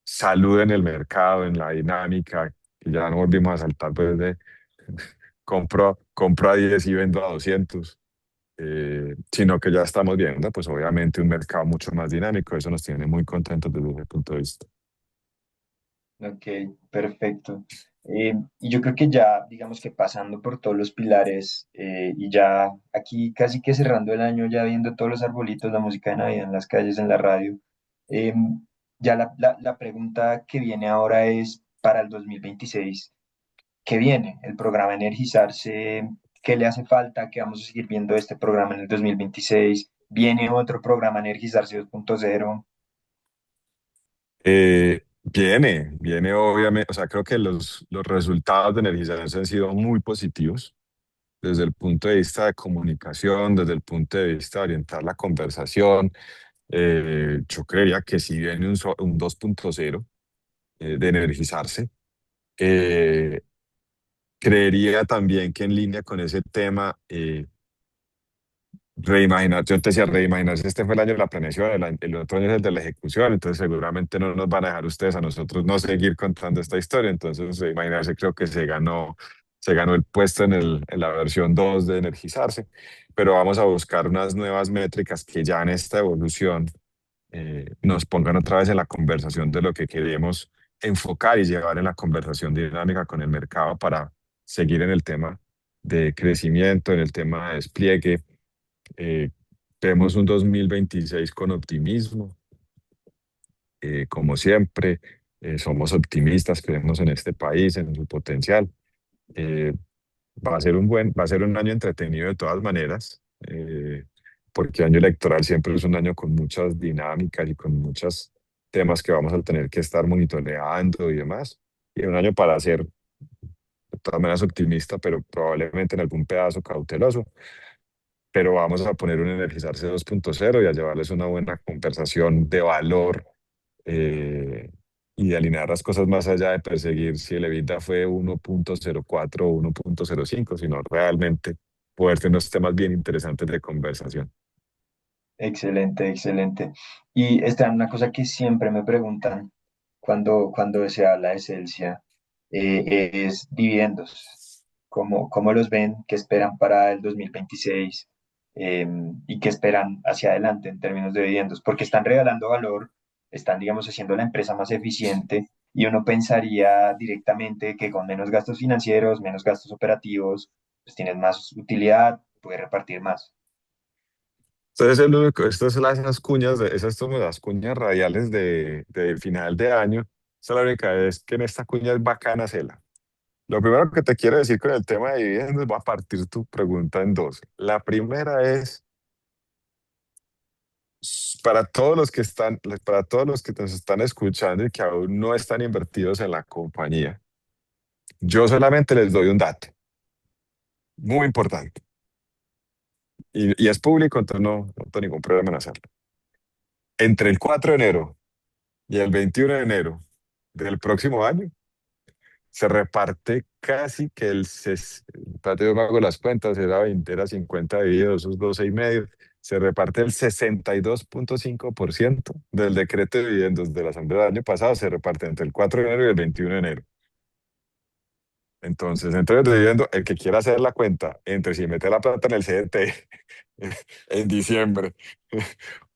Speaker 3: salud en el mercado, en la dinámica, que ya no volvimos a saltar pues de compro a 10 y vendo a 200, sino que ya estamos viendo pues obviamente un mercado mucho más dinámico, eso nos tiene muy contentos desde ese punto de vista.
Speaker 2: Ok, perfecto. Y yo creo que ya, digamos que pasando por todos los pilares y ya aquí casi que cerrando el año, ya viendo todos los arbolitos, la música de Navidad en las calles, en la radio, eh, ya la pregunta que viene ahora es para el 2026. ¿Qué viene? El programa Energizarse, ¿qué le hace falta? ¿Qué vamos a seguir viendo este programa en el 2026? ¿Viene otro programa Energizarse 2.0?
Speaker 3: Viene obviamente, o sea, creo que los resultados de Energizarse han sido muy positivos desde el punto de vista de comunicación, desde el punto de vista de orientar la conversación. Yo creería que si viene un 2.0 de Energizarse, eh, creería también que en línea con ese tema, reimaginar, yo te decía, reimaginarse, este fue el año de la planeación, el otro año es el de la ejecución, entonces seguramente no nos van a dejar ustedes a nosotros no seguir contando esta historia, entonces reimaginarse creo que se ganó el puesto en la versión 2 de Energizarse, pero vamos a buscar unas nuevas métricas que ya en esta evolución nos pongan otra vez en la conversación de lo que queremos enfocar y llevar en la conversación dinámica con el mercado para seguir en el tema de crecimiento, en el tema de despliegue. eh, Vemos un 2026 con optimismo, como siempre. Somos optimistas, creemos en este país, en su potencial. Eh, va a ser un año entretenido de todas maneras, porque año electoral siempre es un año con muchas dinámicas y con muchos temas que vamos a tener que estar monitoreando y demás. Y un año para ser de todas maneras optimista, pero probablemente en algún pedazo cauteloso, pero vamos a poner un Energizarse 2.0 y a llevarles una buena conversación de valor, y de alinear las cosas más allá de perseguir si el EBITDA fue 1.04 o 1.05, sino realmente poder tener unos temas bien interesantes de conversación.
Speaker 2: Excelente, excelente. Y esta es una cosa que siempre me preguntan cuando se habla de Celsia, es dividendos. ¿Cómo los ven? ¿Qué esperan para el 2026? ¿Y qué esperan hacia adelante en términos de dividendos? Porque están regalando valor, están, digamos, haciendo la empresa más eficiente y uno pensaría directamente que con menos gastos financieros, menos gastos operativos, pues tienes más utilidad, puedes repartir más.
Speaker 3: Entonces, estas son esas cuñas, esas son las cuñas radiales de final de año. Esa es la única vez que en esta cuña es bacana hacerla. Lo primero que te quiero decir con el tema de dividendos, voy a partir tu pregunta en dos. La primera es, para todos los que están, para todos los que nos están escuchando y que aún no están invertidos en la compañía, yo solamente les doy un dato muy importante y es público, entonces no tengo ningún problema en hacerlo. Entre el 4 de enero y el 21 de enero del próximo año, se reparte casi que espérate, yo me hago las cuentas, era 20, era 50 dividido esos 12 y medio, se reparte el 62.5% del decreto de dividendos de la Asamblea del año pasado, se reparte entre el 4 de enero y el 21 de enero. Entonces, entre de dividendo, el que quiera hacer la cuenta entre si mete la plata en el CDT en diciembre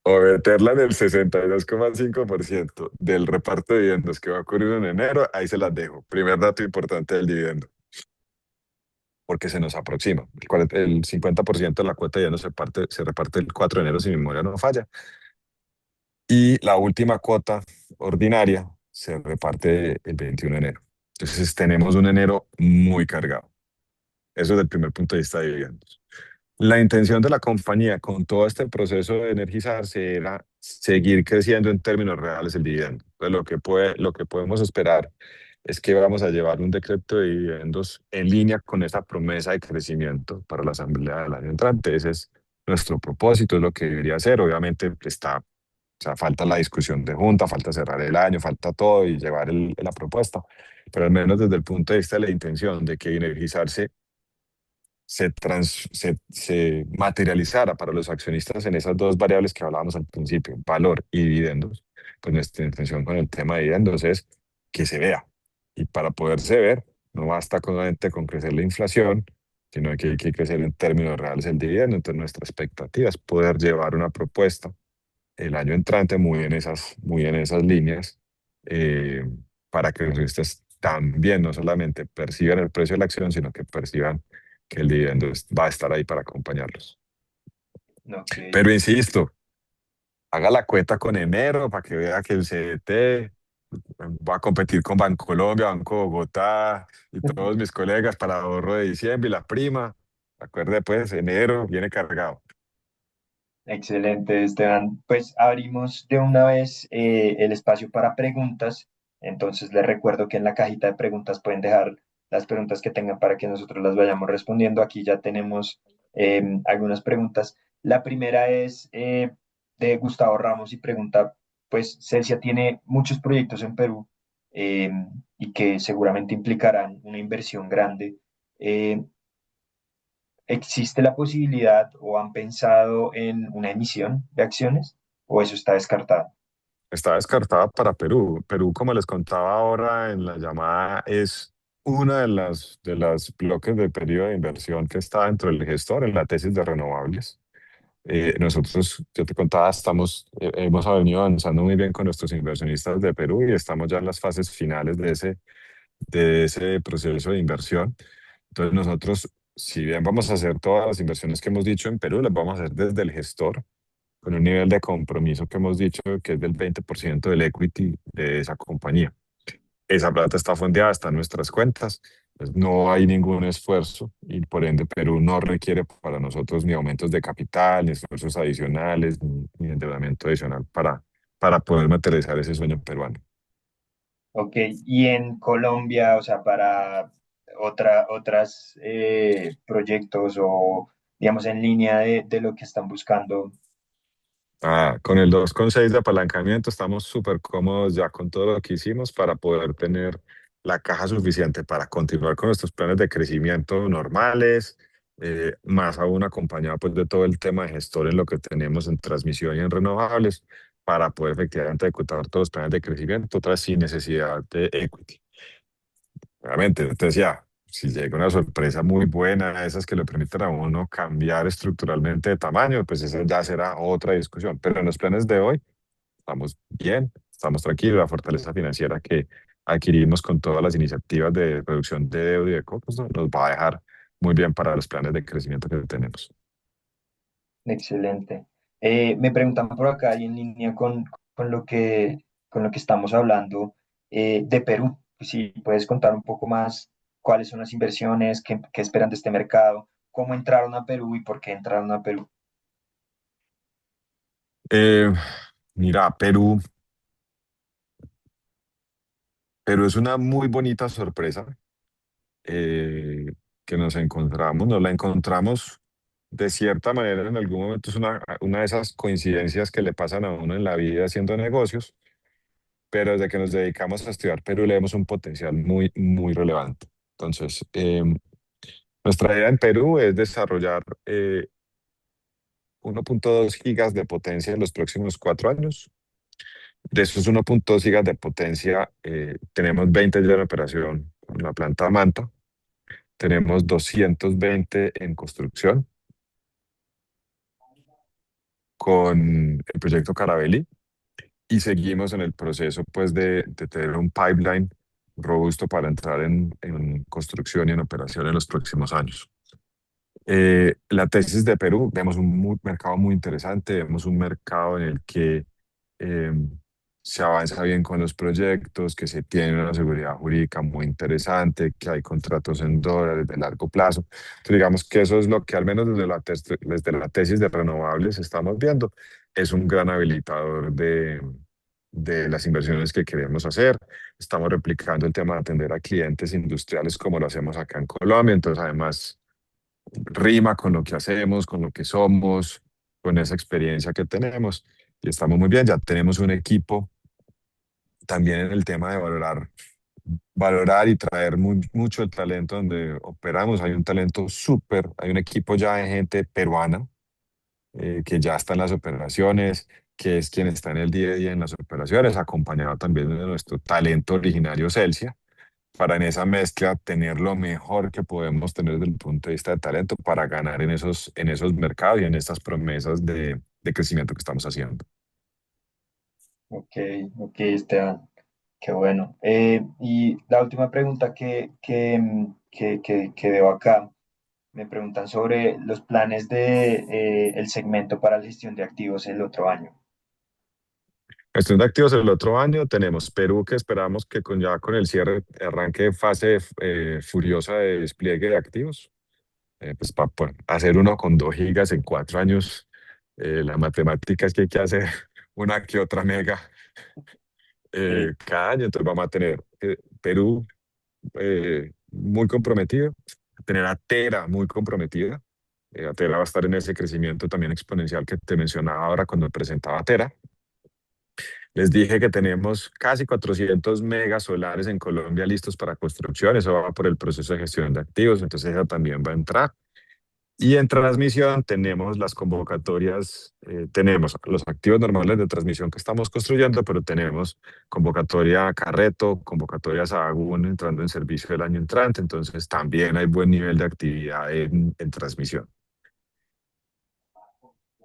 Speaker 3: o meterla en el 62.5% del reparto de dividendos que va a ocurrir en enero, ahí se las dejo. Primer dato importante del dividendo, porque se nos aproxima. El 50% de la cuota ya no se reparte el 4 de enero si mi memoria no falla. Y la última cuota ordinaria se reparte el 21 de enero. Entonces tenemos un enero muy cargado. Eso es el primer punto de vista de dividendos. La intención de la compañía con todo este proceso de energizarse era seguir creciendo en términos reales el dividendo. Entonces, lo que podemos esperar es que vamos a llevar un decreto de dividendos en línea con esa promesa de crecimiento para la asamblea del año entrante. Ese es nuestro propósito, es lo que debería ser. Obviamente está, o sea, falta la discusión de junta, falta cerrar el año, falta todo y llevar la propuesta. Pero al menos desde el punto de vista de la intención de que energizarse se materializara para los accionistas en esas dos variables que hablábamos al principio, valor y dividendos, pues nuestra intención con el tema de dividendos es que se vea. Y para poderse ver, no basta solamente con crecer la inflación, sino que hay que crecer en términos reales el dividendo. Entonces nuestra expectativa es poder llevar una propuesta el año entrante muy en esas líneas, eh, para que los accionistas también no solamente perciban el precio de la acción, sino que perciban que el dividendo va a estar ahí para acompañarlos.
Speaker 2: Ok,
Speaker 3: Pero insisto, haga la cuenta con enero para que vea que el CDT va a competir con Bancolombia, Banco Bogotá y todos mis colegas para ahorro de diciembre y la prima. Acuerde pues, enero viene cargado.
Speaker 2: excelente, Esteban. Pues abrimos de una vez el espacio para preguntas. Entonces les recuerdo que en la cajita de preguntas pueden dejar las preguntas que tengan para que nosotros las vayamos respondiendo. Aquí ya tenemos algunas preguntas. La primera es de Gustavo Ramos y pregunta, pues Celsia tiene muchos proyectos en Perú eh, y que seguramente implicarán una inversión grande. Eh, ¿Existe la posibilidad o han pensado en una emisión de acciones o eso está descartado?
Speaker 3: Está descartada para Perú. Perú, como les contaba ahora en la llamada, es una de las bloques de periodo de inversión que está dentro del gestor en la tesis de renovables. Nosotros, yo te contaba, hemos venido avanzando muy bien con nuestros inversionistas de Perú y estamos ya en las fases finales de ese proceso de inversión. Entonces nosotros, si bien vamos a hacer todas las inversiones que hemos dicho en Perú, las vamos a hacer desde el gestor con un nivel de compromiso que hemos dicho que es del 20% del equity de esa compañía. Esa plata está fondeada, está en nuestras cuentas, pues no hay ningún esfuerzo y por ende Perú no requiere para nosotros ni aumentos de capital, ni esfuerzos adicionales, ni endeudamiento adicional para poder materializar ese sueño peruano.
Speaker 2: Ok, y en Colombia, o sea, para otras proyectos o, digamos, en línea de lo que están buscando.
Speaker 3: Con el 2,6 de apalancamiento estamos súper cómodos ya con todo lo que hicimos para poder tener la caja suficiente para continuar con nuestros planes de crecimiento normales, más aún acompañado pues de todo el tema de gestor en lo que tenemos en transmisión y en renovables, para poder efectivamente ejecutar todos los planes de crecimiento, otras sin necesidad de equity. Obviamente, te decía, si llega una sorpresa muy buena, esas que le permiten a uno cambiar estructuralmente de tamaño, pues esa ya será otra discusión. Pero en los planes de hoy estamos bien, estamos tranquilos. La fortaleza financiera que adquirimos con todas las iniciativas de reducción de deuda y de costos, ¿no?, nos va a dejar muy bien para los planes de crecimiento que tenemos.
Speaker 2: Excelente. Me preguntan por acá y en línea con con lo que estamos hablando de Perú. Si puedes contar un poco más cuáles son las inversiones, qué esperan de este mercado, cómo entraron a Perú y por qué entraron a Perú.
Speaker 3: Eh, Mira, Perú es una muy bonita sorpresa eh, que nos encontramos. Nos la encontramos de cierta manera en algún momento. Es una de esas coincidencias que le pasan a uno en la vida haciendo negocios, pero desde que nos dedicamos a estudiar Perú le vemos un potencial muy, muy relevante. Entonces, nuestra idea en Perú es desarrollar 1.2 gigas de potencia en los próximos 4 años. De esos 1.2 gigas de potencia, tenemos 20 ya en operación con la planta Manta, tenemos 220 en construcción con el proyecto Carabelli y seguimos en el proceso pues de tener un pipeline robusto para entrar en construcción y en operación en los próximos años. La tesis de Perú, vemos un mercado muy interesante, vemos un mercado en el que eh, se avanza bien con los proyectos, que se tiene una seguridad jurídica muy interesante, que hay contratos en dólares de largo plazo. Entonces, digamos que eso es lo que al menos desde la tesis de renovables estamos viendo. Es un gran habilitador de las inversiones que queremos hacer. Estamos replicando el tema de atender a clientes industriales como lo hacemos acá en Colombia. Entonces, además rima con lo que hacemos, con lo que somos, con esa experiencia que tenemos. Y estamos muy bien, ya tenemos un equipo también en el tema de valorar y traer mucho el talento donde operamos. Hay un talento súper, hay un equipo ya de gente peruana que ya está en las operaciones, que es quien está en el día a día en las operaciones, acompañado también de nuestro talento originario Celsia para en esa mezcla tener lo mejor que podemos tener desde el punto de vista de talento para ganar en esos mercados y en estas promesas de crecimiento que estamos haciendo.
Speaker 2: Ok, ok, Esteban, qué bueno. Y la última pregunta que veo acá, me preguntan sobre los planes de el segmento para la gestión de activos el otro año.
Speaker 3: Gestión de activos el otro año tenemos Perú, que esperamos que ya con el cierre arranque fase furiosa de despliegue de activos. Pues para hacer 1,2 gigas en 4 años, la matemática es que hay que hacer una que otra mega
Speaker 2: Sí,
Speaker 3: cada año. Entonces vamos a tener Perú muy comprometido, tener a Tera muy comprometida. Tera va a estar en ese crecimiento también exponencial que te mencionaba ahora cuando presentaba Tera. Les dije que tenemos casi 400 megas solares en Colombia listos para construcción. Eso va por el proceso de gestión de activos, entonces esa también va a entrar. Y en transmisión tenemos las convocatorias, tenemos los activos normales de transmisión que estamos construyendo, pero tenemos convocatoria a Carreto, convocatoria a Sahagún entrando en servicio el año entrante, entonces también hay buen nivel de actividad en transmisión.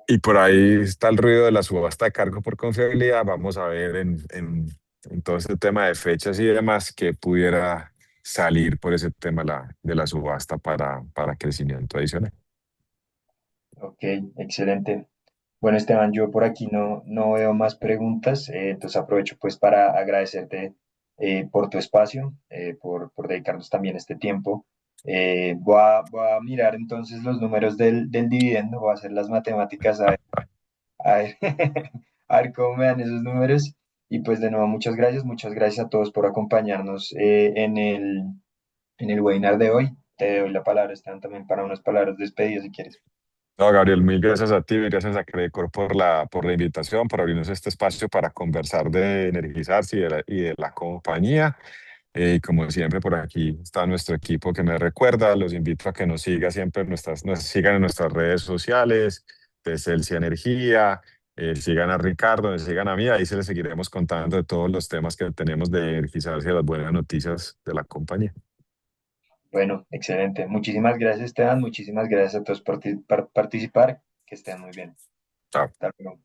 Speaker 3: Y por ahí está el ruido de la subasta de cargo por confiabilidad. Vamos a ver en todo este tema de fechas y demás que pudiera salir por ese tema de la subasta para crecimiento adicional.
Speaker 2: ok, excelente. Bueno, Esteban, yo por aquí no veo más preguntas, entonces aprovecho pues para agradecerte por tu espacio, por dedicarnos también este tiempo. Voy a mirar entonces los números del dividendo, voy a hacer las matemáticas a ver, a ver cómo me dan esos números. Y pues de nuevo, muchas gracias a todos por acompañarnos en el webinar de hoy. Te doy la palabra, Esteban, también para unas palabras despedidas si quieres.
Speaker 3: No, Gabriel, mil gracias a ti y gracias a Credicor por la invitación, por abrirnos este espacio para conversar de Energizarse y de la compañía. Y como siempre, por aquí está nuestro equipo que me recuerda. Los invito a que nos sigan siempre, nos sigan en nuestras redes sociales, de Celsia Energía, sigan a Ricardo, me sigan a mí. Ahí se les seguiremos contando de todos los temas que tenemos de Energizarse y las buenas noticias de la compañía.
Speaker 2: Bueno, excelente. Muchísimas gracias, Esteban. Muchísimas gracias a todos por participar. Que estén muy bien.
Speaker 3: Chao.
Speaker 2: Hasta luego.